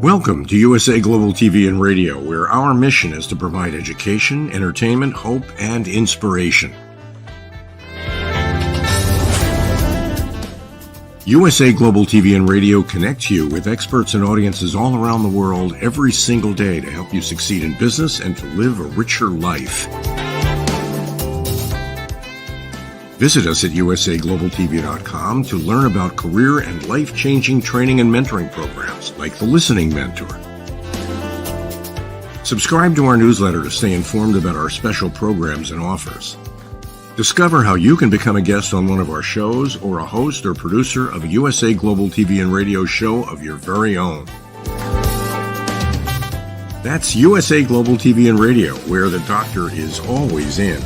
Welcome to USA Global TV and Radio, where our mission is to provide education, entertainment, hope, and inspiration. USA Global TV and Radio connects you with experts and audiences all around the world every single day to help you succeed in business and to live a richer life. Visit us at usaglobaltv.com to learn about career and life-changing training and mentoring programs like the Listening Mentor. Subscribe to our newsletter to stay informed about our special programs and offers. Discover how you can become a guest on one of our shows or a host or producer of a USA Global TV and Radio show of your very own. That's USA Global TV and Radio, where the doctor is always in.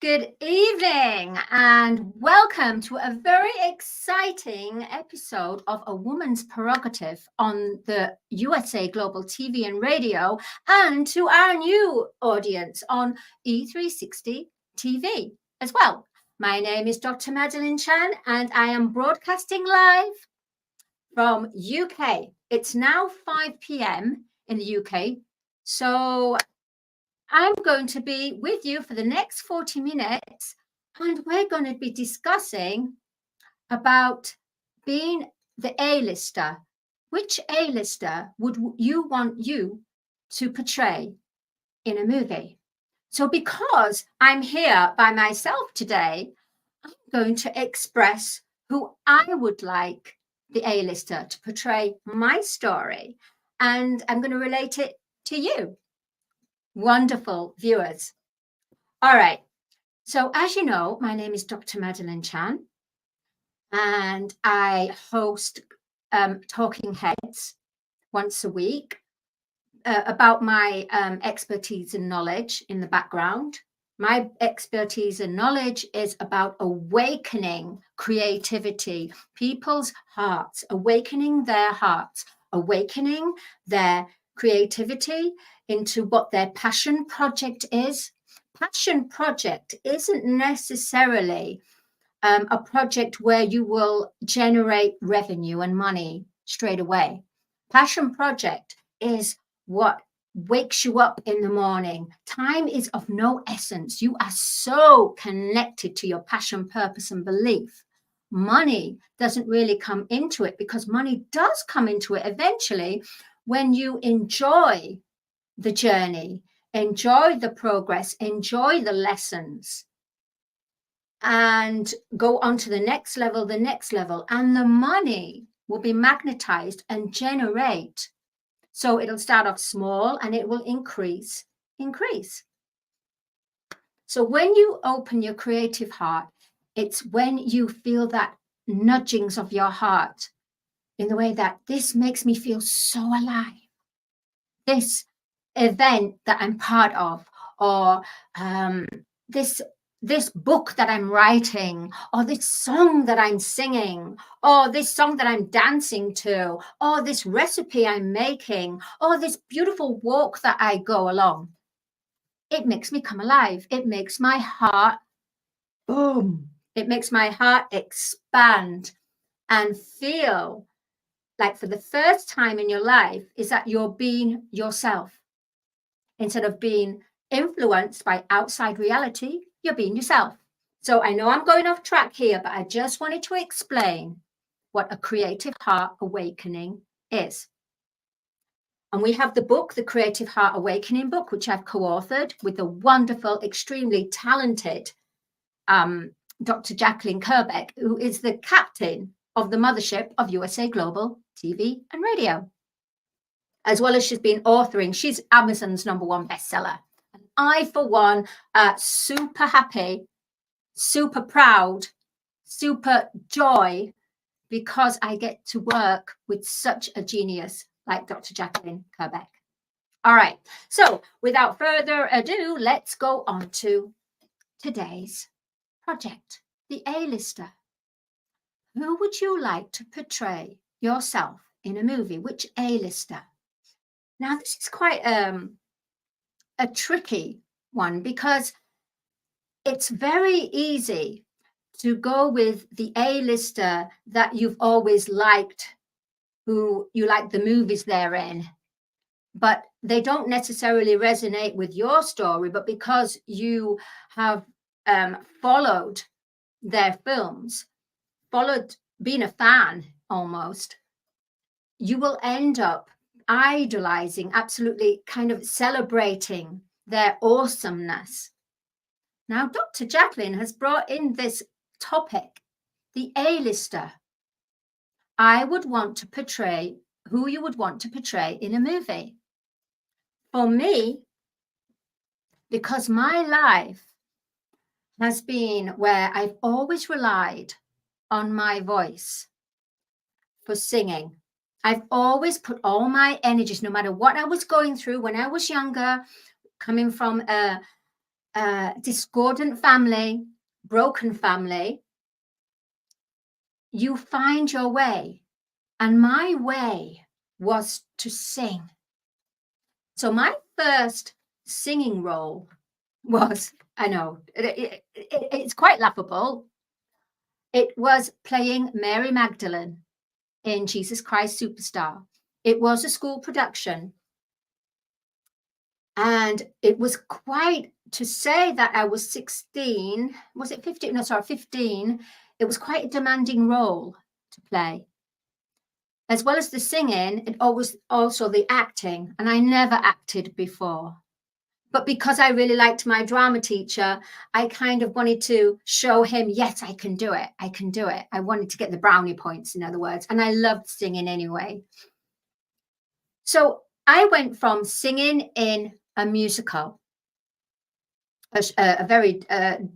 Good evening and welcome to a very exciting episode of A Woman's Prerogative on the USA Global TV and Radio, and to our new audience on E360 TV as well. My name is Dr. Madalene Chan and I am broadcasting live from UK. It's now 5 p.m. in the UK, so I'm going to be with you for the next 40 minutes, and we're going to be discussing about being the A-lister. Which A-lister would you want you to portray in a movie? So because I'm here by myself today, I'm going to express who I would like the A-lister to portray my story, and I'm going to relate it to you, wonderful viewers. All right. So as you know, my name is Dr. Madalene Chan, and I host Talking Heads once a week about my expertise and knowledge in the background. My expertise and knowledge is about awakening creativity, people's hearts, awakening their hearts, awakening their creativity into what their passion project is. Passion project isn't necessarily a project where you will generate revenue and money straight away. Passion project is what wakes you up in the morning. Time is of no essence. You are so connected to your passion, purpose, and belief. Money doesn't really come into it, because money does come into it eventually when you enjoy the journey, enjoy the progress, enjoy the lessons, and go on to the next level, and the money will be magnetized and generate. So it'll start off small and it will increase. So when you open your creative heart, it's when you feel that nudgings of your heart in the way that this makes me feel so alive. This event that I'm part of, or this book that I'm writing, or this song that I'm singing, or this song that I'm dancing to, or this recipe I'm making, or this beautiful walk that I go along. It makes me come alive. It makes my heart boom. It makes my heart expand and feel like for the first time in your life is that you're being yourself. Instead of being influenced by outside reality, you're being yourself. So I know I'm going off track here, but I just wanted to explain what a creative heart awakening is. And we have the book, the Creative Heart Awakening book, which I've co-authored with the wonderful, extremely talented Dr. Jacalyn Kerbeck, who is the captain of the mothership of USA Global TV and Radio. As well as she's been authoring, she's Amazon's #1 bestseller. And I, for one, super happy, super proud, super joy, because I get to work with such a genius like Dr. Jacalyn Kerbeck. All right, so without further ado, let's go on to today's project, the A-lister. Who would you like to portray yourself in a movie? Which A-lister? Now, this is quite a tricky one, because it's very easy to go with the A-lister that you've always liked, who you like the movies they're in, but they don't necessarily resonate with your story. But because you have followed their films, being a fan almost, you will end up idolizing, absolutely kind of celebrating their awesomeness. Now, Dr. Jacalyn has brought in this topic, the A-lister. I would want to portray who you would want to portray in a movie. For me, because my life has been where I've always relied on my voice for singing. I've always put all my energies, no matter what I was going through when I was younger, coming from a discordant family, broken family, you find your way. And my way was to sing. So my first singing role was, I know, it's quite laughable. It was playing Mary Magdalene in Jesus Christ Superstar. It was a school production. And it was quite, to say that I was 16, was it 15? No, sorry, 15. It was quite a demanding role to play. As well as the singing, it always also the acting. And I never acted before. But because I really liked my drama teacher, I kind of wanted to show him, yes, I can do it. I can do it. I wanted to get the brownie points, in other words. And I loved singing anyway. So I went from singing in a musical, a very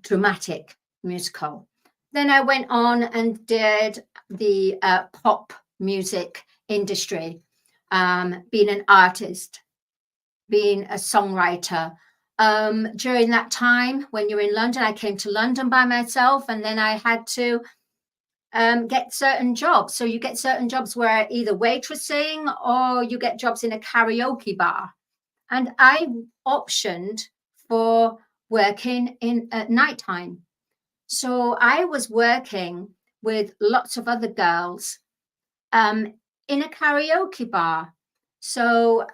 dramatic musical. Then I went on and did the pop music industry, being an artist, being a songwriter. During that time, when you're in London, I came to London by myself, and then I had to get certain jobs. So you get certain jobs where either waitressing or you get jobs in a karaoke bar. And I optioned for working at nighttime. So I was working with lots of other girls in a karaoke bar. So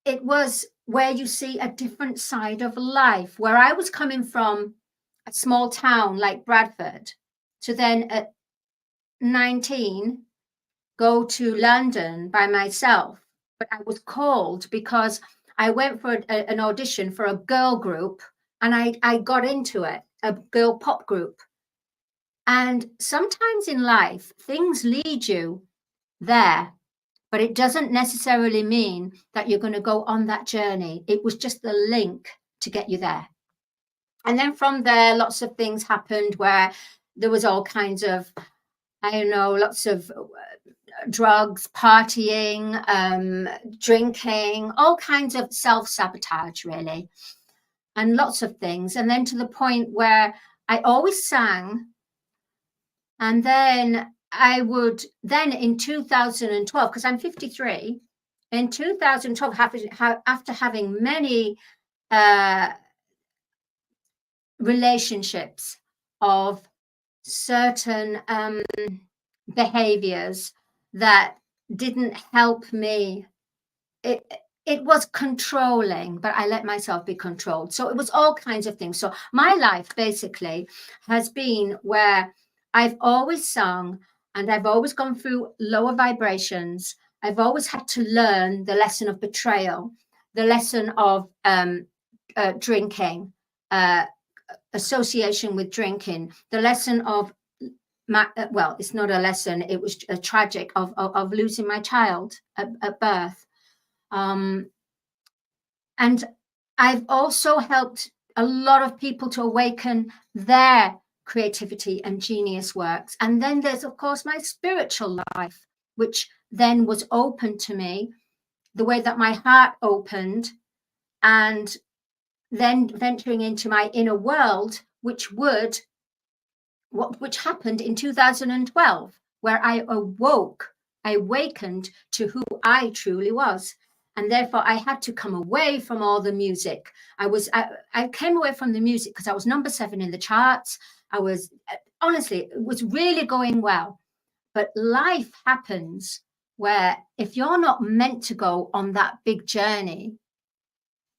it was where you see a different side of life, where I was coming from a small town like Bradford to then at 19 go to London by myself. But I was called because I went for an audition for a girl group, and I got into it, a girl pop group. And sometimes in life, things lead you there, but it doesn't necessarily mean that you're going to go on that journey. It was just the link to get you there. And then from there, lots of things happened where there was all kinds of, I don't know, lots of drugs, partying, drinking, all kinds of self-sabotage, really, and lots of things. And then to the point where I always sang. And then I would, then in 2012, because I'm 53, in 2012, after having many relationships of certain behaviors that didn't help me, it was controlling, but I let myself be controlled. So it was all kinds of things. So my life basically has been where I've always sung, and I've always gone through lower vibrations. I've always had to learn the lesson of betrayal, the lesson of drinking, association with drinking, the lesson of, well, it's not a lesson, it was a tragic of losing my child at birth. And I've also helped a lot of people to awaken their creativity and genius works. And then there's, of course, my spiritual life, which then was open to me, the way that my heart opened, and then venturing into my inner world, which happened in 2012, where I awakened to who I truly was. And therefore, I had to come away from all the music. I came away from the music because I was number 7 in the charts. I was, honestly, it was really going well. But life happens where if you're not meant to go on that big journey,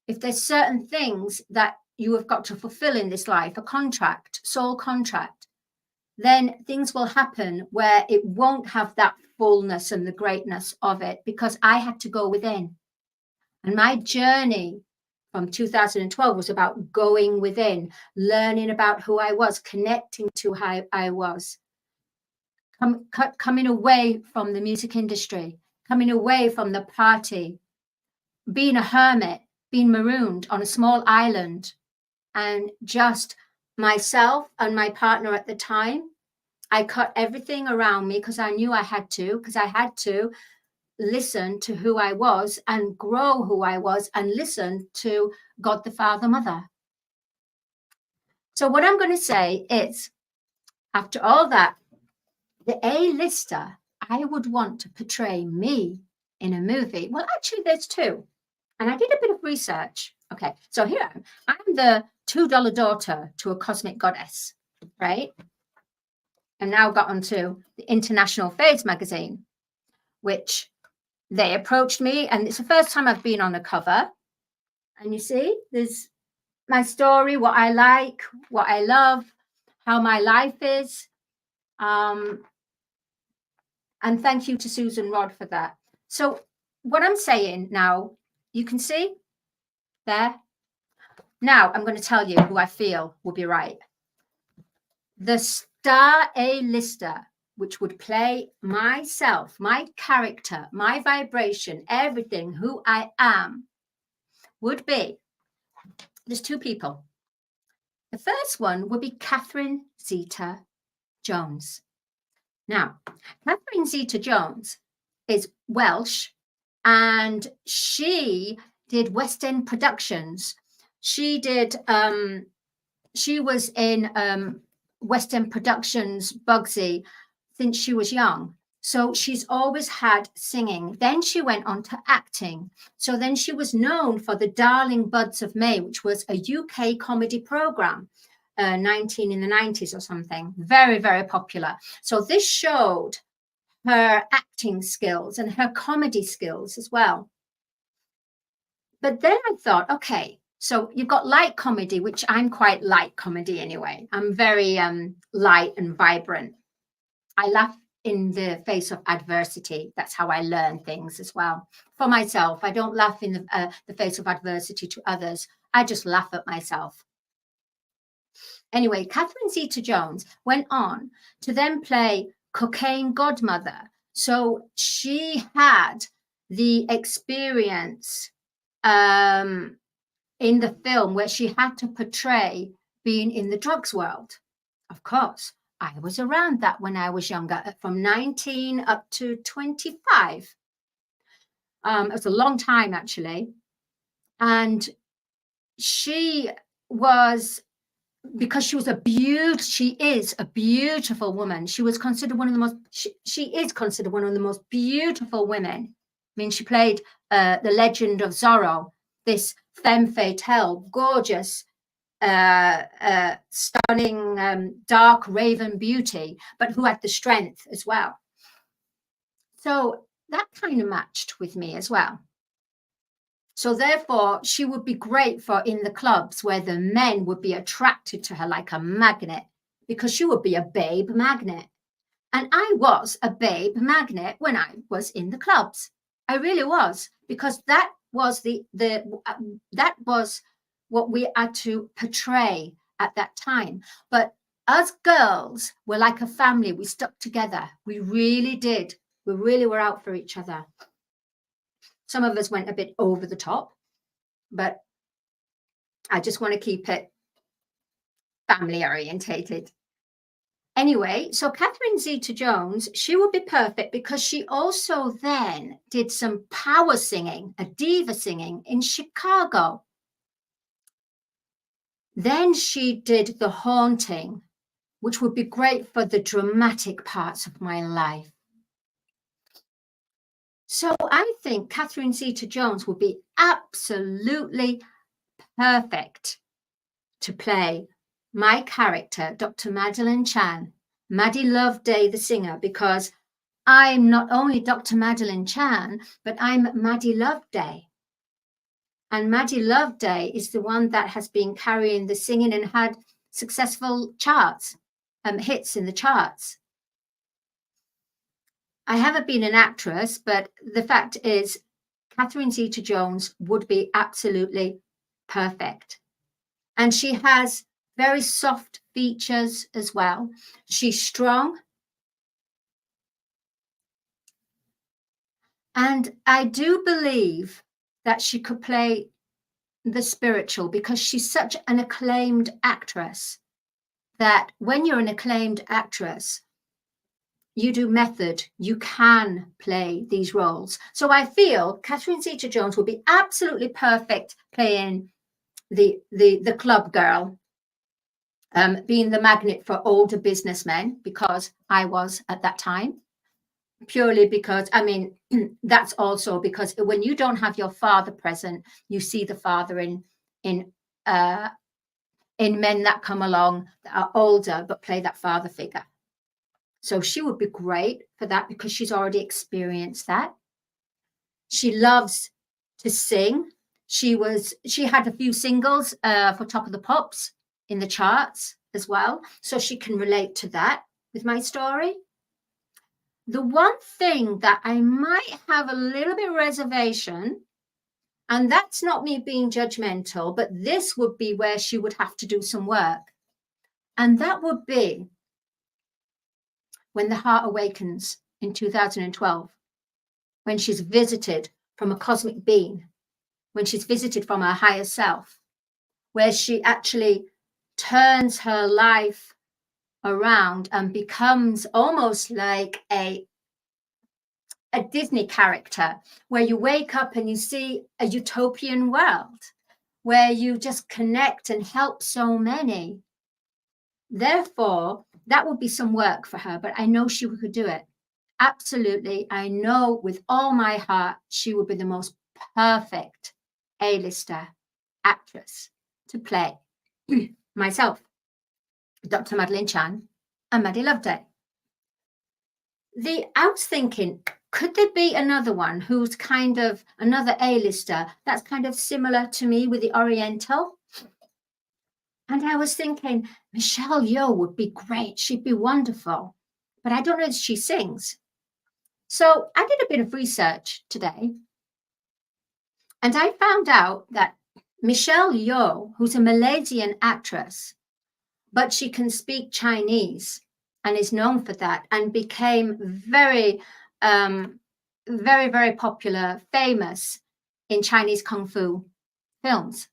if there's certain things that you have got to fulfill in this life, a contract, soul contract, then things will happen where it won't have that fullness and the greatness of it, because I had to go within. And my journey from 2012 was about going within, learning about who I was, connecting to how I was, coming away from the music industry, coming away from the party, being a hermit, being marooned on a small island, and just myself and my partner at the time. I cut everything around me because I knew I had to listen to who I was and grow who I was and listen to God the Father, Mother. So what I'm going to say is, after all that, the A-lister, I would want to portray me in a movie. Well, actually, there's 2. And I did a bit of research. Okay, so here I am. I'm the $2 daughter to a cosmic goddess, right? And now got onto the International Phase magazine, which they approached me, and it's the first time I've been on a cover. And you see, there's my story, what I like, what I love, how my life is. And thank you to Susan Rod for that. So what I'm saying now, you can see there. Now I'm going to tell you who I feel will be right. The star A-lister, which would play myself, my character, my vibration, everything, who I am, would be, there's 2 people. The first one would be Catherine Zeta-Jones. Now, Catherine Zeta-Jones is Welsh, and she did West End productions. She was in West End productions, Bugsy, since she was young. So she's always had singing. Then she went on to acting. So then she was known for The Darling Buds of May, which was a UK comedy program, in the 90s or something. Very, very popular. So this showed her acting skills and her comedy skills as well. But then I thought, okay, so you've got light comedy, which I'm quite light comedy anyway. I'm very light and vibrant. I laugh in the face of adversity. That's how I learn things as well. For myself, I don't laugh in the face of adversity to others. I just laugh at myself. Anyway, Catherine Zeta-Jones went on to then play Cocaine Godmother. So she had the experience in the film where she had to portray being in the drugs world. Of course, I was around that when I was younger, from 19 up to 25. It was a long time, actually. And she was, because she was she is a beautiful woman. She was considered one of the most, she is considered one of the most beautiful women. I mean, she played The Legend of Zorro, this femme fatale, gorgeous, stunning, dark raven beauty, but who had the strength as well. So that kind of matched with me as well. So therefore, she would be great for in the clubs where the men would be attracted to her like a magnet, because she would be a babe magnet. And I was a babe magnet when I was in the clubs. I really was, because that was that was what we had to portray at that time. But us girls were like a family. We stuck together. We really did. We really were out for each other. Some of us went a bit over the top, but I just want to keep it family orientated. Anyway, so Catherine Zeta-Jones, she would be perfect because she also then did some power singing, a diva singing in Chicago. Then she did The Haunting, which would be great for the dramatic parts of my life. So I think Catherine Zeta-Jones would be absolutely perfect to play my character, Dr. Madeleine Chan, Maddie Loveday, the singer, because I'm not only Dr. Madeleine Chan, but I'm Maddie Loveday. And Maddie Loveday is the one that has been carrying the singing and had successful charts, hits in the charts. I haven't been an actress, but the fact is Catherine Zeta-Jones would be absolutely perfect. And she has very soft features as well. She's strong. And I do believe that she could play the spiritual, because she's such an acclaimed actress that when you're an acclaimed actress, you do method, you can play these roles. So I feel Catherine Zeta-Jones will be absolutely perfect playing the club girl, being the magnet for older businessmen, because I was at that time. Purely because, I mean, that's also because when you don't have your father present, you see the father in men that come along that are older but play that father figure. So she would be great for that because she's already experienced that. She loves to sing. She had a few singles for Top of the Pops in the charts as well, so she can relate to that with my story. The one thing that I might have a little bit of reservation, and that's not me being judgmental, but this would be where she would have to do some work. And that would be when the heart awakens in 2012, when she's visited from a cosmic being, when she's visited from her higher self, where she actually turns her life around and becomes almost like a Disney character, where you wake up and you see a utopian world where you just connect and help so many. Therefore, that would be some work for her, but I know she could do it. Absolutely. I know with all my heart, she would be the most perfect A-lister actress to play myself, Dr. Madeleine Chan and Maddie Loveday. I was thinking, could there be another one who's kind of another A-lister that's kind of similar to me with the Oriental? And I was thinking, Michelle Yeoh would be great. She'd be wonderful. But I don't know if she sings. So I did a bit of research today. And I found out that Michelle Yeoh, who's a Malaysian actress, but she can speak Chinese and is known for that, and became very, very popular, famous in Chinese Kung Fu films.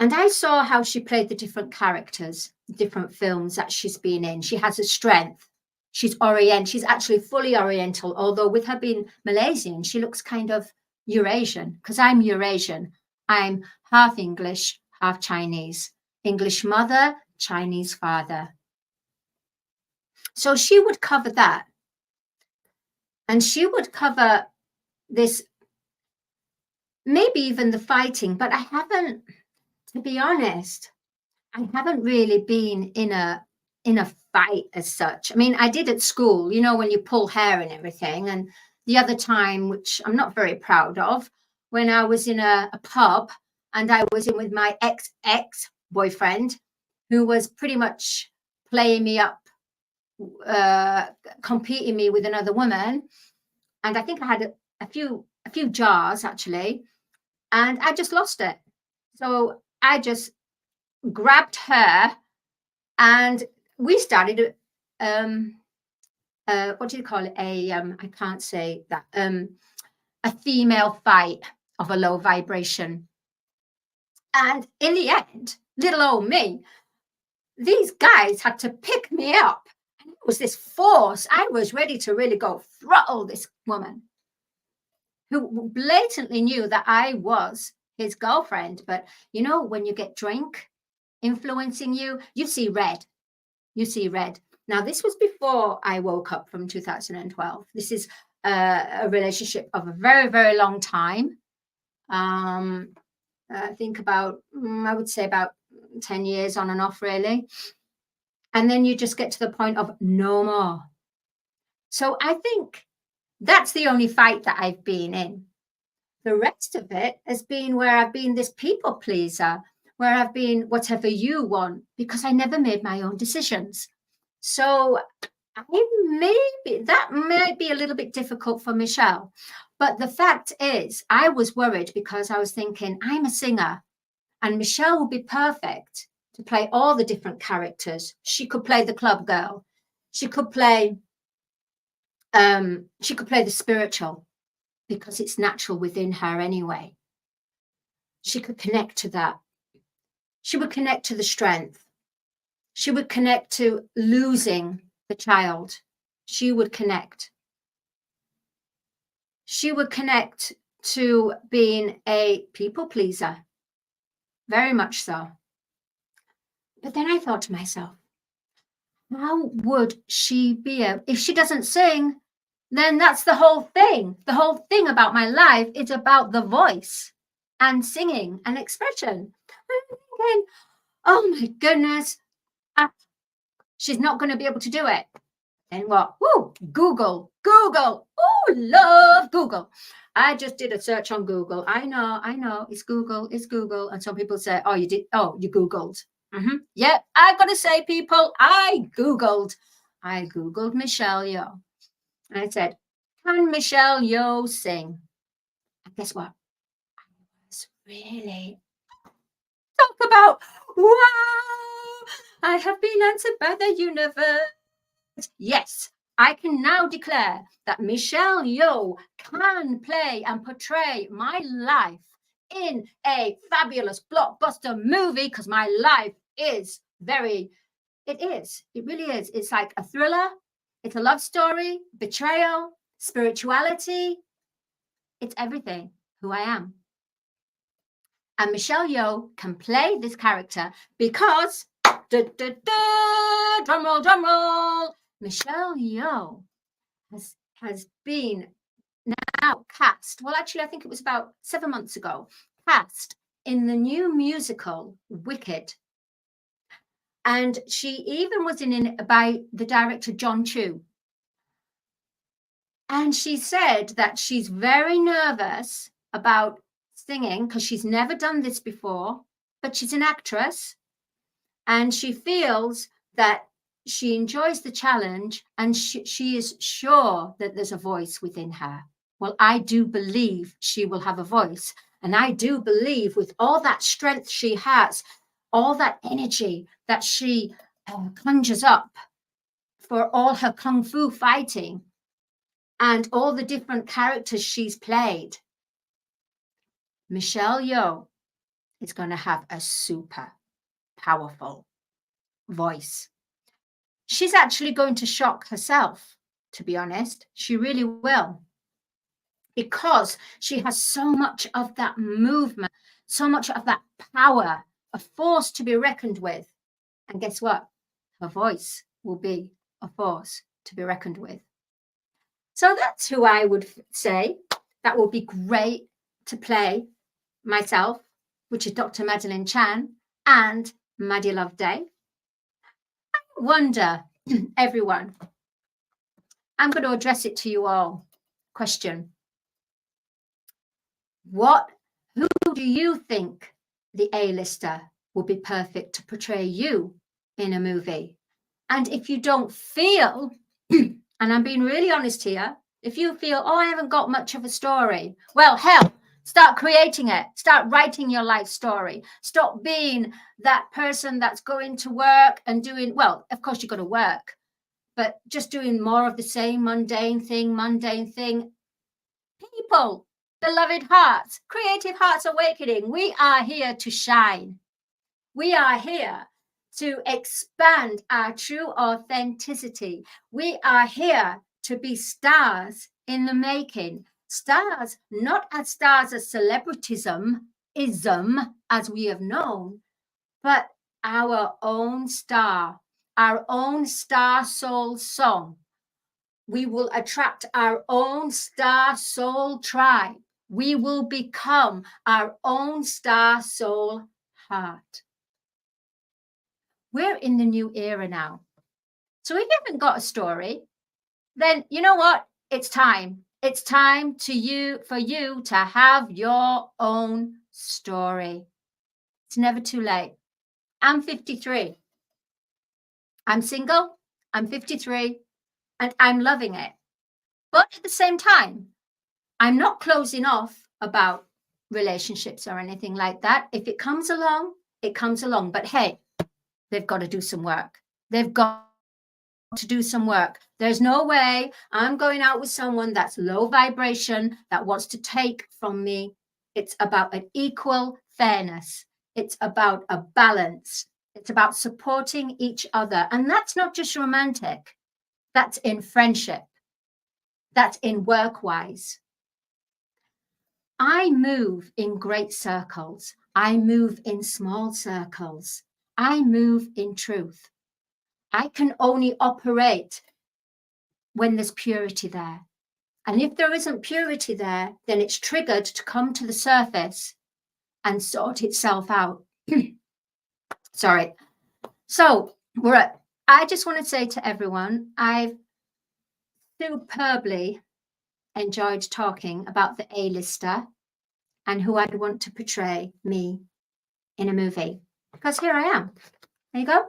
And I saw how she played the different characters, different films that she's been in. She has a strength. She's Orient. She's actually fully Oriental, although with her being Malaysian, she looks kind of Eurasian, because I'm Eurasian. I'm half English, half Chinese. English mother, Chinese father. So she would cover that. And she would cover this, maybe even the fighting, but I haven't, to be honest, I haven't really been in a fight as such. I mean, I did at school, you know, when you pull hair and everything. And the other time, which I'm not very proud of, when I was in a pub and I was in with my ex-boyfriend, who was pretty much playing me up, competing me with another woman. And I think I had a few jars actually, and I just lost it. So I just grabbed her and we started what do you call it, I can't say that, a female fight of a low vibration. And in the end, little old me, these guys had to pick me up, and it was this force. I was ready to really go throttle this woman who blatantly knew that I was his girlfriend. But you know, when you get drink influencing you, you see red. You see red. Now, this was before I woke up from 2012. This is a relationship of a very, very long time. I think about, I would say about 10 years on and off, really. And then you just get to the point of no more. So I think that's the only fight that I've been in. The rest of it has been where I've been this people pleaser, where I've been whatever you want, because I never made my own decisions. So that might be a little bit difficult for Michelle. But the fact is, I was worried because I was thinking, I'm a singer and Michelle would be perfect to play all the different characters. She could play the club girl. She could play the spiritual, because it's natural within her anyway. She could connect to that. She would connect to the strength. She would connect to losing the child. She would connect. She would connect to being a people pleaser. Very much so. But then I thought to myself, how would she be if she doesn't sing? Then that's the whole thing. The whole thing about my life is about the voice and singing and expression. I'm thinking, oh my goodness, she's not going to be able to do it. And what? Woo, Google. Oh, love Google. I just did a search on Google. I know, it's Google. And some people say, oh, you Googled. Yep, I've got to say, people, I Googled Michelle Yeoh. And I said, can Michelle Yeoh sing? And guess what? I was really, talk about, wow, I have been answered by the universe. Yes, I can now declare that Michelle Yeoh can play and portray my life in a fabulous blockbuster movie, because my life is it really is. It's like a thriller. It's a love story, betrayal, spirituality. It's everything who I am. And Michelle Yeoh can play this character because, drum roll, Michelle Yeoh has been now cast. Well, actually, I think it was about 7 months ago, cast in the new musical Wicked. And she even was in it by the director John Chu. And she said that she's very nervous about singing because she's never done this before, but she's an actress and she feels that she enjoys the challenge and she is sure that there's a voice within her. Well, I do believe she will have a voice. And I do believe with all that strength she has, all that energy that she conjures up for all her kung fu fighting and all the different characters she's played, Michelle Yeoh is going to have a super powerful voice. She's actually going to shock herself, to be honest. She really will. Because she has so much of that movement, so much of that power, a force to be reckoned with. And guess what? Her voice will be a force to be reckoned with. So that's who I would say that would be great to play myself, which is Dr. Madalene Chan and Maddie Loveday. I wonder, everyone, I'm going to address it to you all. Question. Who do you think the A-lister would be perfect to portray you in a movie? And if you don't feel, and I'm being really honest here, if you feel, oh, I haven't got much of a story, well, hell, start creating it. Start writing your life story. Stop being that person that's going to work and doing, well, of course you've got to work, but just doing more of the same mundane thing. People, beloved hearts, creative hearts awakening, we are here to shine. We are here to expand our true authenticity. We are here to be stars in the making. Stars, not as stars as celebritism, as we have known, but our own star soul song. we will attract our own star soul tribe. We will become our own star soul heart. We're in the new era now. So if you haven't got a story, then you know what? It's time. It's time for you to have your own story. It's never too late. I'm 53. I'm single. I'm 53 and I'm loving it. But at the same time, I'm not closing off about relationships or anything like that. If it comes along, it comes along. But hey, they've got to do some work. They've got to do some work. There's no way I'm going out with someone that's low vibration, that wants to take from me. It's about an equal fairness. It's about a balance. It's about supporting each other. And that's not just romantic. That's in friendship. That's in work-wise. I move in great circles. I move in small circles. I move in truth. I can only operate when there's purity there. And if there isn't purity there, then it's triggered to come to the surface and sort itself out. Sorry. So I just want to say to everyone, I've superbly enjoyed talking about the A-lister and who I'd want to portray me in a movie. Because here I am. There you go.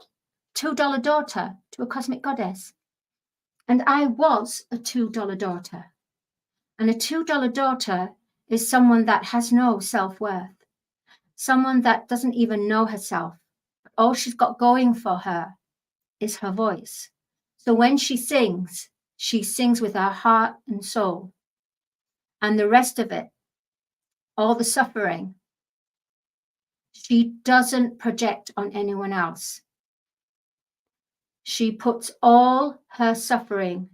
$2 daughter to a cosmic goddess. And I was a $2 daughter. And a $2 daughter is someone that has no self-worth. Someone that doesn't even know herself. All she's got going for her is her voice. So when she sings with her heart and soul. And the rest of it, all the suffering, she doesn't project on anyone else. She puts all her suffering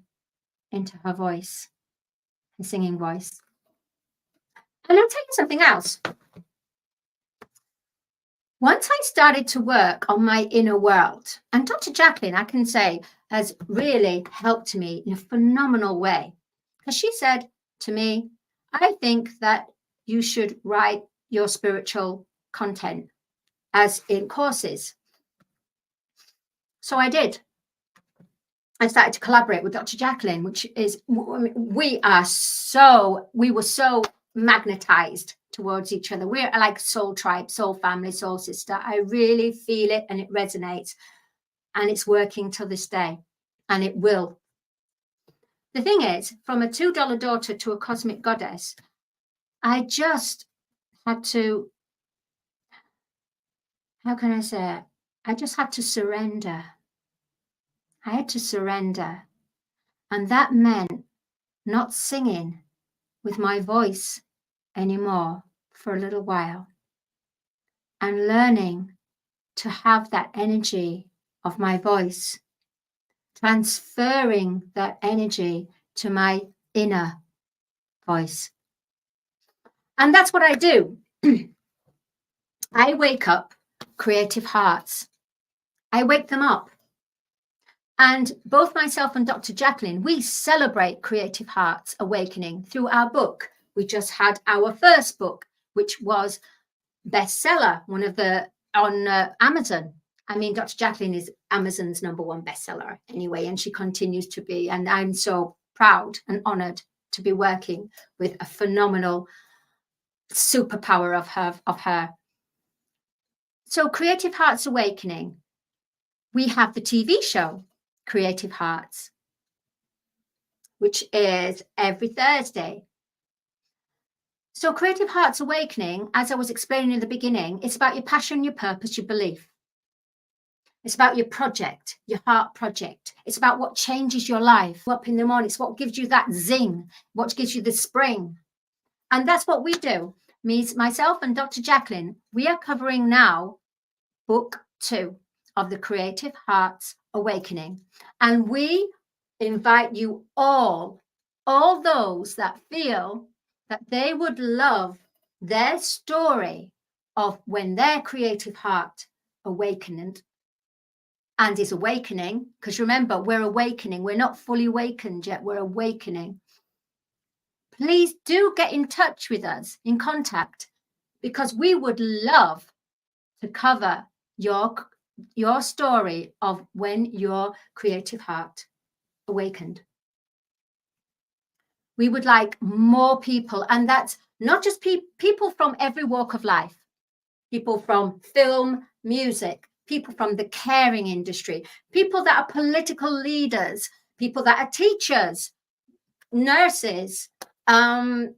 into her voice, her singing voice. And I'll tell you something else. Once I started to work on my inner world, and Dr. Jacalyn, I can say, has really helped me in a phenomenal way. Because she said to me, I think that you should write your spiritual content as in courses. So I did. I started to collaborate with Dr. Jacalyn, which is, we were so magnetized towards each other. We're like soul tribe, soul family, soul sister. I really feel it and it resonates and it's working till this day and it will. The thing is, from a $2 daughter to a cosmic goddess, I just had to, how can I say it? I just had to surrender. I had to surrender. And that meant not singing with my voice anymore for a little while and learning to have that energy of my voice, transferring that energy to my inner voice. And that's what I do. I wake up creative hearts. I wake them up. And both myself and Dr. Jacalyn, we celebrate creative hearts awakening through our book. We just had our first book, which was bestseller, on Amazon. I mean, Dr. Jacalyn is Amazon's #1 bestseller anyway, and she continues to be. And I'm so proud and honored to be working with a phenomenal superpower of her. So Creative Hearts Awakening, we have the TV show, Creative Hearts, which is every Thursday. So Creative Hearts Awakening, as I was explaining in the beginning, it's about your passion, your purpose, your belief. It's about your project, your heart project. It's about what changes your life up in the morning. It's what gives you that zing, what gives you the spring. And that's what we do. Myself and Dr. Jacalyn, we are covering now book 2 of the Creative Hearts Awakening. And we invite you all those that feel that they would love their story of when their creative heart awakened, and is awakening, because remember, we're awakening. We're not fully awakened yet. We're awakening. Please do get in touch with us, in contact, because we would love to cover your story of when your creative heart awakened. We would like more people, and that's not just people from every walk of life, people from film, music, people from the caring industry, people that are political leaders, people that are teachers, nurses, then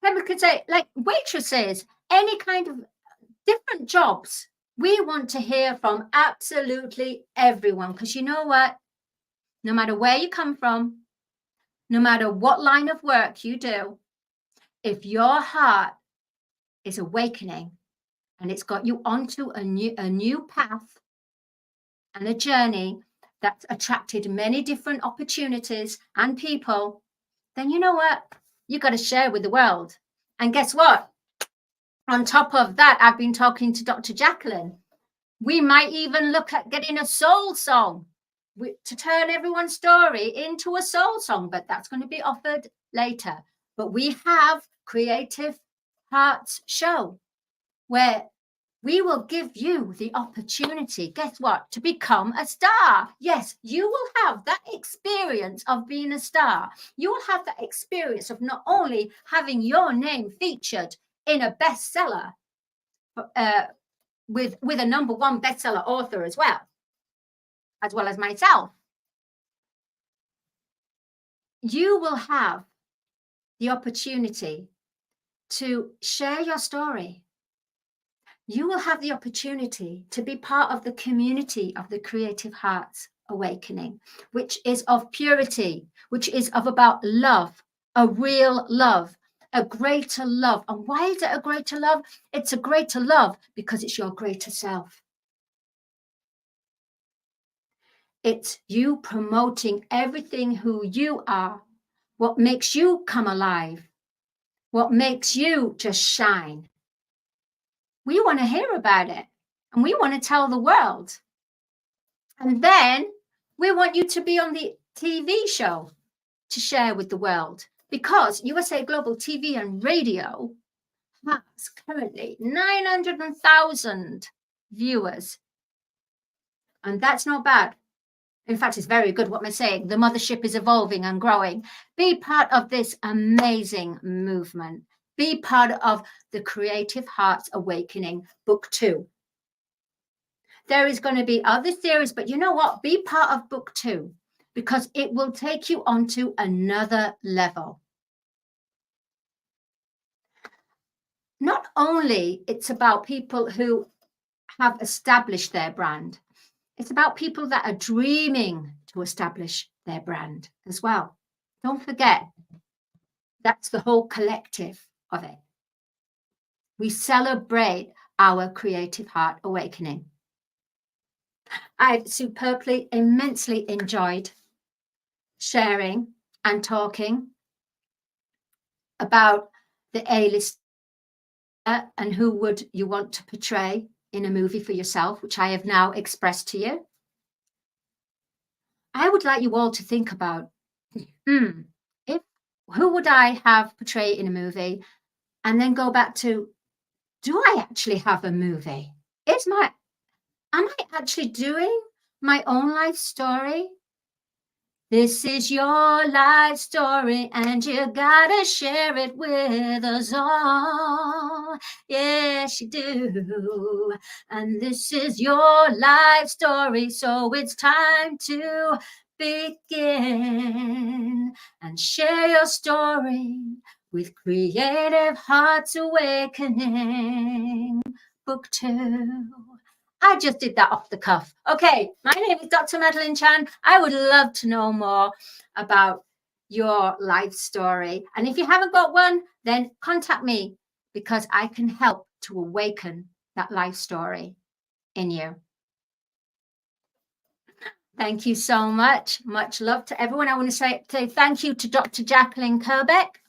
we could say like waitresses, any kind of different jobs. We want to hear from absolutely everyone, because you know what? No matter where you come from, no matter what line of work you do, if your heart is awakening and it's got you onto a new path and a journey that's attracted many different opportunities and people, then you know what? You got to share with the world. And guess what? On top of that, I've been talking to Dr. Jacalyn. We might even look at getting a soul song to turn everyone's story into a soul song, but that's going to be offered later. But we have Creative Hearts Show, where we will give you the opportunity, guess what, to become a star. Yes, you will have that experience of being a star. You will have that experience of not only having your name featured in a bestseller, with a #1 bestseller author as well as myself. You will have the opportunity to share your story. You will have the opportunity to be part of the community of the Creative Hearts Awakening, which is of purity, which is about love, a real love, a greater love. And why is it a greater love? It's a greater love because it's your greater self. It's you promoting everything who you are, what makes you come alive, what makes you just shine. We want to hear about it, and we want to tell the world. And then we want you to be on the TV show to share with the world, because USA Global TV and Radio has currently 900,000 viewers. And that's not bad. In fact, it's very good what I'm saying. The mothership is evolving and growing. Be part of this amazing movement. Be part of the Creative Hearts Awakening Book 2. There is going to be other series, but you know what? Be part of Book 2, because it will take you onto another level. Not only it's about people who have established their brand, it's about people that are dreaming to establish their brand as well. Don't forget, that's the whole collective of it. We celebrate our Creative Heart Awakening. I've superbly, immensely enjoyed sharing and talking about the A-list and who would you want to portray in a movie for yourself, which I have now expressed to you. I would like you all to think about, who would I have portray in a movie? And then go back to, do I actually have a movie? Am I actually doing my own life story? This is your life story, and you gotta share it with us all. Yes, you do. And this is your life story, so it's time to begin and share your story with Creative Hearts Awakening, Book 2. I just did that off the cuff. Okay, my name is Dr. Madalene Chan. I would love to know more about your life story. And if you haven't got one, then contact me, because I can help to awaken that life story in you. Thank you so much. Much love to everyone. I want to say thank you to Dr. Jacalyn Kerbeck,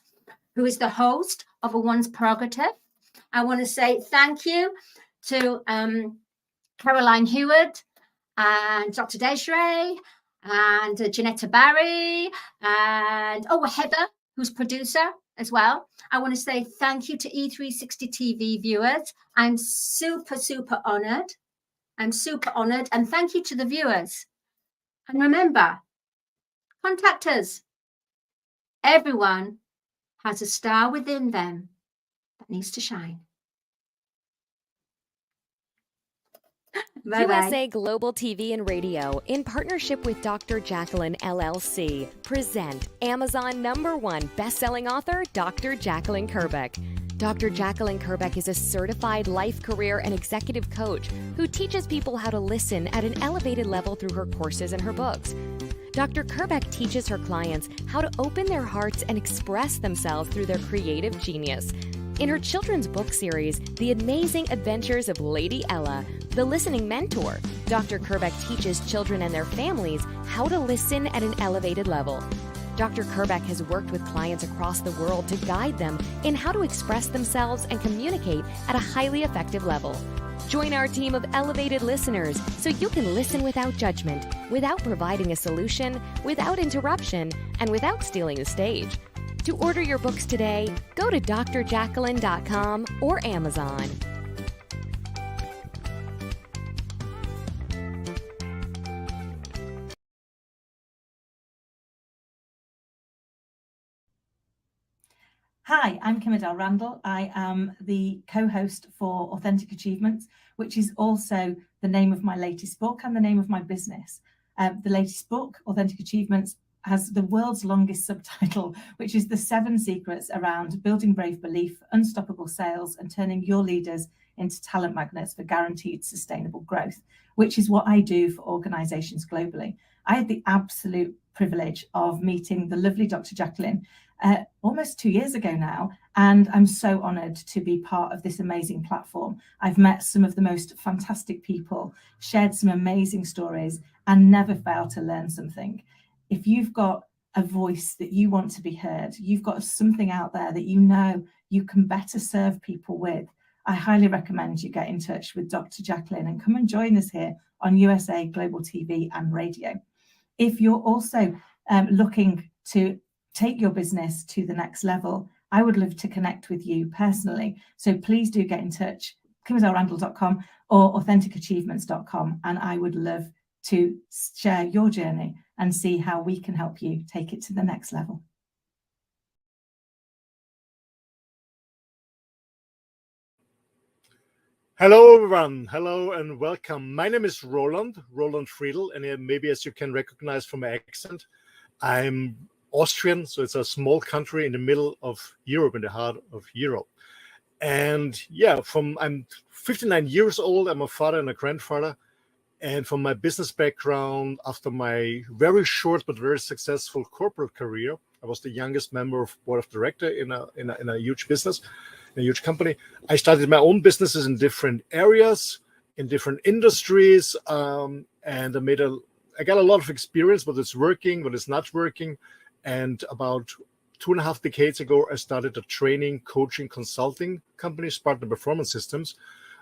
who is the host of A One's Prerogative. I want to say thank you to Caroline HEWARD and Dr. Desziree, and Jenetta Barry, and Heather, who's producer as well. I want to say thank you to E360 TV viewers. I'm super, super honored. I'm super honored. And thank you to the viewers. And remember, contact us. Everyone has a star within them that needs to shine. Bye-bye. USA Global TV and Radio, in partnership with Dr. Jacalyn LLC, present Amazon #1 best-selling author, Dr. Jacalyn Kerbeck. Dr. Jacalyn Kerbeck is a certified life, career, and executive coach who teaches people how to listen at an elevated level through her courses and her books. Dr. Kerbeck teaches her clients how to open their hearts and express themselves through their creative genius. In her children's book series, The Amazing Adventures of Lady Ella, The Listening Mentor, Dr. Kerbeck teaches children and their families how to listen at an elevated level. Dr. Kerbeck has worked with clients across the world to guide them in how to express themselves and communicate at a highly effective level. Join our team of elevated listeners so you can listen without judgment, without providing a solution, without interruption, and without stealing the stage. To order your books today, go to drjacalyn.com or Amazon. Hi, I'm Kim Randall. I am the co-host for Authentic Achievements, which is also the name of my latest book and the name of my business. The latest book, Authentic Achievements, has the world's longest subtitle, which is the 7 secrets around building brave belief, unstoppable sales, and turning your leaders into talent magnets for guaranteed sustainable growth, which is what I do for organizations globally. I had the absolute privilege of meeting the lovely Dr. Jacalyn almost 2 years ago now, and I'm so honored to be part of this amazing platform. I've met some of the most fantastic people, shared some amazing stories, and never failed to learn something. If you've got a voice that you want to be heard, you've got something out there that you know you can better serve people with, I highly recommend you get in touch with Dr. Jacalyn and come and join us here on USA Global TV and Radio. If you're also looking to take your business to the next level, I would love to connect with you personally. So please do get in touch, kimrandall.com or AuthenticAchievements.com, and I would love to share your journey and see how we can help you take it to the next level. Hello, everyone. Hello and welcome. My name is Roland Friedl, and maybe as you can recognize from my accent, I'm Austrian, so it's a small country in the middle of Europe, in the heart of Europe. And yeah, I'm 59 years old. I'm a father and a grandfather. And from my business background, after my very short but very successful corporate career, I was the youngest member of board of director in a huge business, in a huge company. I started my own businesses in different areas, in different industries, and I got a lot of experience, what is working, what is not working. And about 2.5 decades ago, I started a training, coaching, consulting company, Spartan Performance Systems,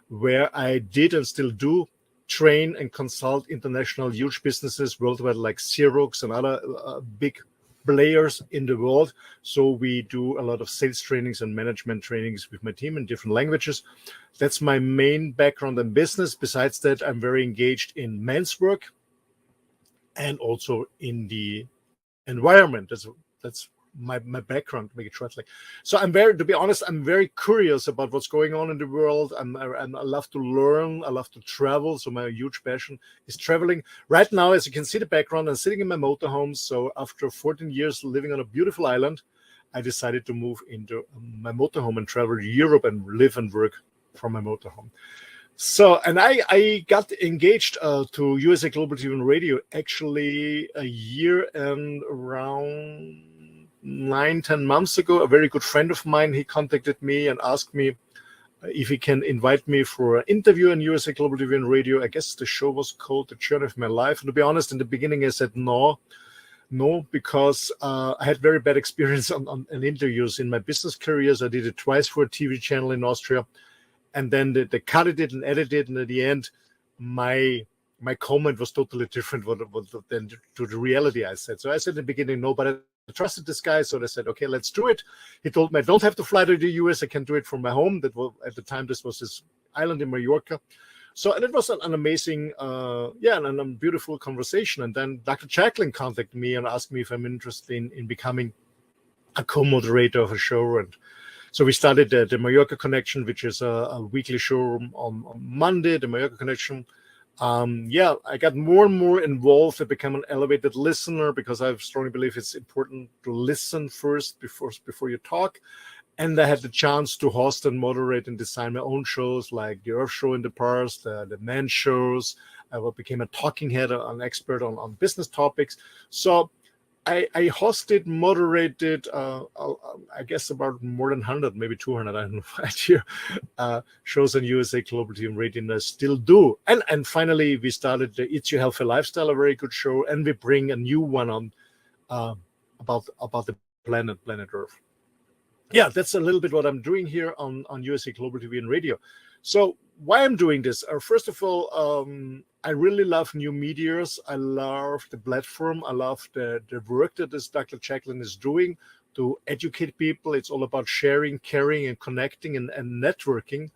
where I did and still do train and consult international huge businesses worldwide like Xerox and other big players in the world. So we do a lot of sales trainings and management trainings with my team in different languages. That's my main background in business. Besides that, I'm very engaged in men's work and also in the environment. That's my background, make it short. So to be honest, I'm very curious about what's going on in the world. I love to learn. I love to travel. So my huge passion is traveling. Right now, as you can see the background, I'm sitting in my motorhome. So after 14 years living on a beautiful island, I decided to move into my motorhome and travel to Europe and live and work from my motorhome. So, and I got engaged to USA Global TV and Radio actually a year and around 9-10 months ago. A very good friend of mine, he contacted me and asked me if he can invite me for an interview on USA Global TV and Radio. I guess the show was called The Journey of My Life. And to be honest, in the beginning, I said no, because I had very bad experience on interviews in my business careers. I did it twice for a TV channel in Austria. And then they cut it and edited it. And at the end, my my comment was totally different than to the reality I said. So I said in the beginning, no, but I trusted this guy. So they said, okay, let's do it. He told me I don't have to fly to the US. I can do it from my home. That was, at the time, this was this island in Mallorca. So, and it was an amazing, and a beautiful conversation. And then Dr. Jacalyn contacted me and asked me if I'm interested in becoming a co-moderator of a show. And so we started the Mallorca Connection, which is a weekly show on Monday, the Mallorca Connection. I got more and more involved. I became an elevated listener because I strongly believe it's important to listen first before you talk. And I had the chance to host and moderate and design my own shows like the Earth Show in the past, the Men shows. I became a talking head, an expert on business topics. So I hosted, moderated, I guess about more than 100, maybe 200, I don't know, idea, shows on USA Global TV and Radio, and I still do. And finally, we started the It's Your Healthy Lifestyle, a very good show, and we bring a new one on about the planet Earth. Yeah, that's a little bit what I'm doing here on USA Global TV and Radio. So why I'm doing this? First of all, I really love new medias. I love the platform. I love the work that this Dr. Jacalyn is doing to educate people. It's all about sharing, caring, and connecting and networking.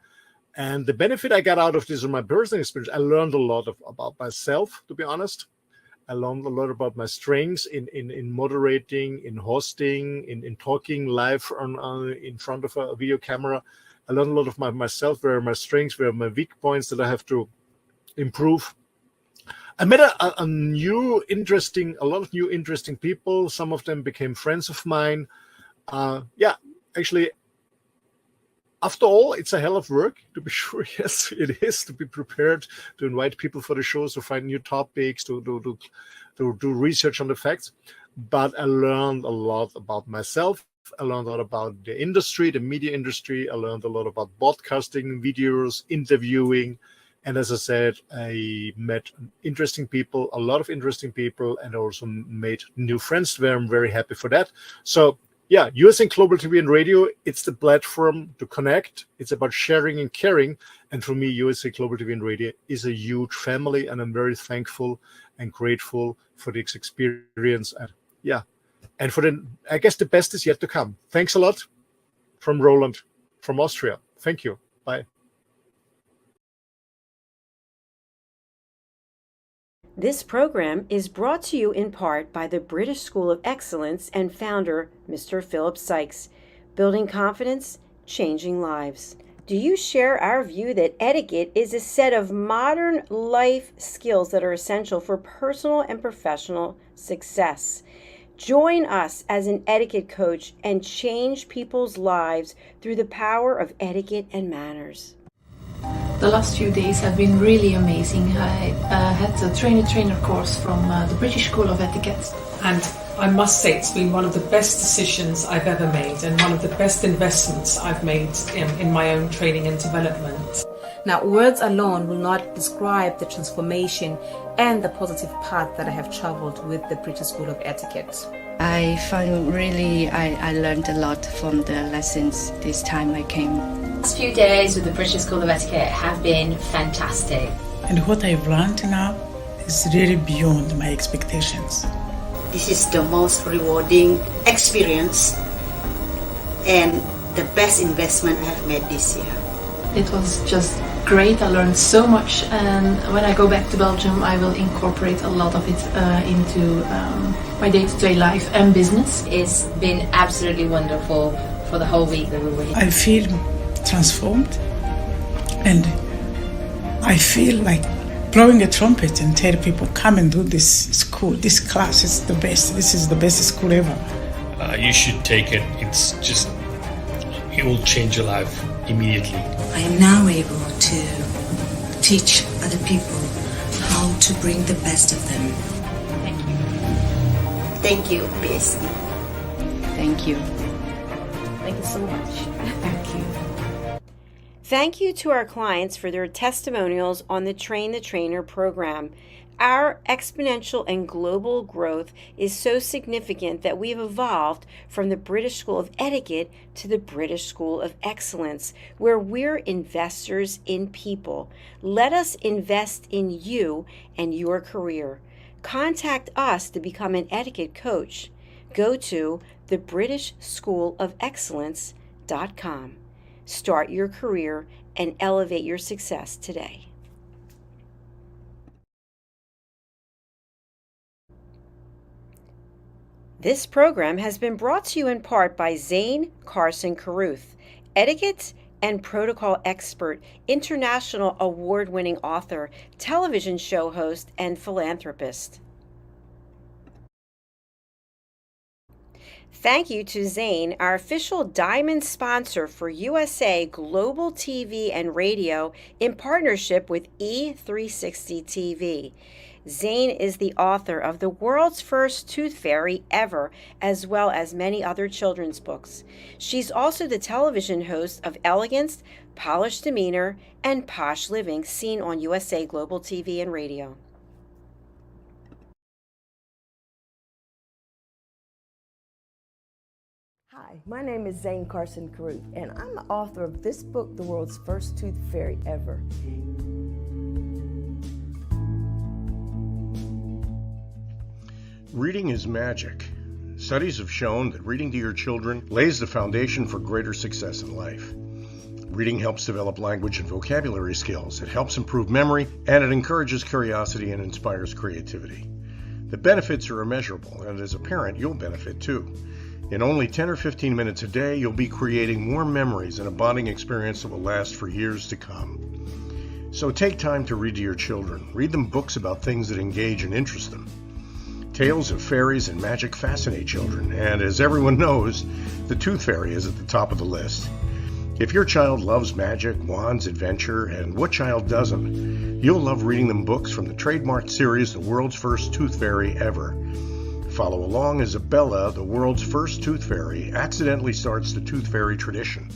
And the benefit I got out of this in my personal experience, I learned a lot about myself, to be honest. I learned a lot about my strengths in moderating, in hosting, in talking live in front of a video camera. I learned a lot of myself, where are my strengths, where are my weak points that I have to improve. I met a lot of new interesting people. Some of them became friends of mine. Actually, after all, it's a hell of work, to be sure. Yes, it is, to be prepared, to invite people for the shows, to find new topics, to do research on the facts. But I learned a lot about myself. I learned a lot about the industry, the media industry. I learned a lot about broadcasting, videos, interviewing. And as I said, I met interesting people, a lot of interesting people, and also made new friends where I'm very happy for that. So yeah, USA Global TV and Radio, it's the platform to connect. It's about sharing and caring. And for me, USA Global TV and Radio is a huge family, and I'm very thankful and grateful for this experience. And for I guess the best is yet to come. Thanks a lot from Roland from Austria. Thank you. Bye. This program is brought to you in part by the British School of Excellence and founder, Mr. Philip Sykes. Building confidence, changing lives. Do you share our view that etiquette is a set of modern life skills that are essential for personal and professional success? Join us as an etiquette coach and change people's lives through the power of etiquette and manners. The last few days have been really amazing. I had a trainer course from the British School of Etiquette. And I must say it's been one of the best decisions I've ever made and one of the best investments I've made in my own training and development. Now, words alone will not describe the transformation and the positive path that I have traveled with the British School of Etiquette. I find I learned a lot from the lessons this time I came. The last few days with the British School of Etiquette have been fantastic. And what I've learned now is really beyond my expectations. This is the most rewarding experience and the best investment I have made this year. It was just great. I learned so much, and when I go back to Belgium, I will incorporate a lot of it into my day-to-day life and business. It's been absolutely wonderful for the whole week that we were here. I feel transformed, and I feel like blowing a trumpet and tell people, come and do this school, this class is the best, this is the best school ever. You should take it. It will change your life immediately. I am now able to teach other people how to bring the best of them. Thank you. Thank you, PSD. Thank you. Thank you so much. Thank you. Thank you to our clients for their testimonials on the Train the Trainer program. Our exponential and global growth is so significant that we've evolved from the British School of Etiquette to the British School of Excellence, where we're investors in people. Let us invest in you and your career. Contact us to become an etiquette coach. Go to thebritishschoolofexcellence.com. Start your career and elevate your success today. This program has been brought to you in part by Zane Carson Carruth, etiquette and protocol expert, international award-winning author, television show host, and philanthropist. Thank you to Zane, our official diamond sponsor for USA Global TV and Radio in partnership with E360 TV. Zane is the author of The World's First Tooth Fairy Ever, as well as many other children's books. She's also the television host of Elegance, Polished Demeanor, and Posh Living, seen on USA Global TV and Radio. Hi, my name is Zane Carson Carruth, and I'm the author of this book, The World's First Tooth Fairy Ever. Reading is magic. Studies have shown that reading to your children lays the foundation for greater success in life. Reading helps develop language and vocabulary skills. It helps improve memory, and it encourages curiosity and inspires creativity. The benefits are immeasurable, and as a parent, you'll benefit too. In only 10 or 15 minutes a day, you'll be creating more memories and a bonding experience that will last for years to come. So take time to read to your children. Read them books about things that engage and interest them. Tales of fairies and magic fascinate children, and as everyone knows, the Tooth Fairy is at the top of the list. If your child loves magic, wands, adventure, and what child doesn't, you'll love reading them books from the trademarked series The World's First Tooth Fairy Ever. Follow along as Abella, the world's first tooth fairy, accidentally starts the tooth fairy tradition.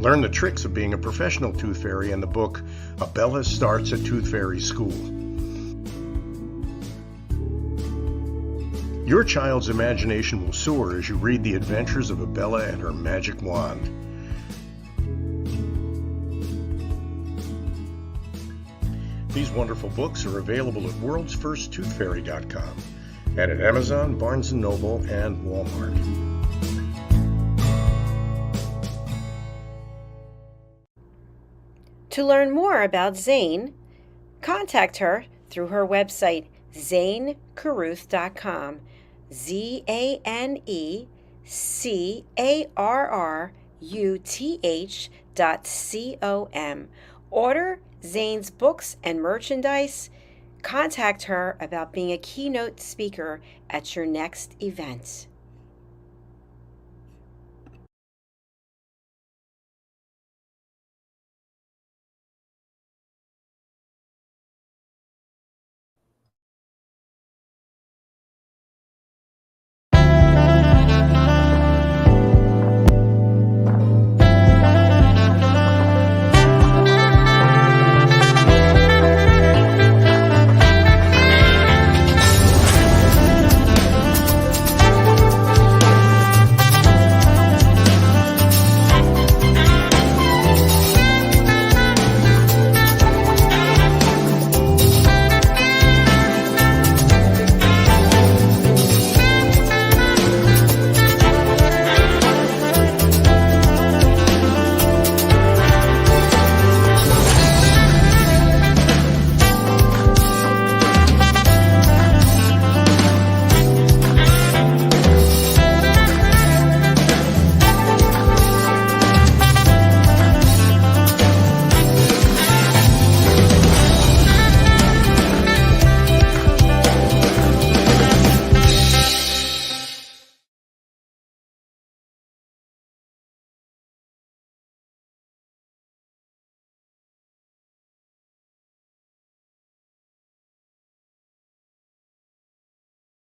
Learn the tricks of being a professional tooth fairy in the book Abella Starts a Tooth Fairy School. Your child's imagination will soar as you read the adventures of Abella and her magic wand. These wonderful books are available at worldsfirsttoothfairy.com and at Amazon, Barnes & Noble, and Walmart. To learn more about Zane, contact her through her website, zanecarruth.com. ZANECARRUTH.com. Order Zane's books and merchandise. Contact her about being a keynote speaker at your next event.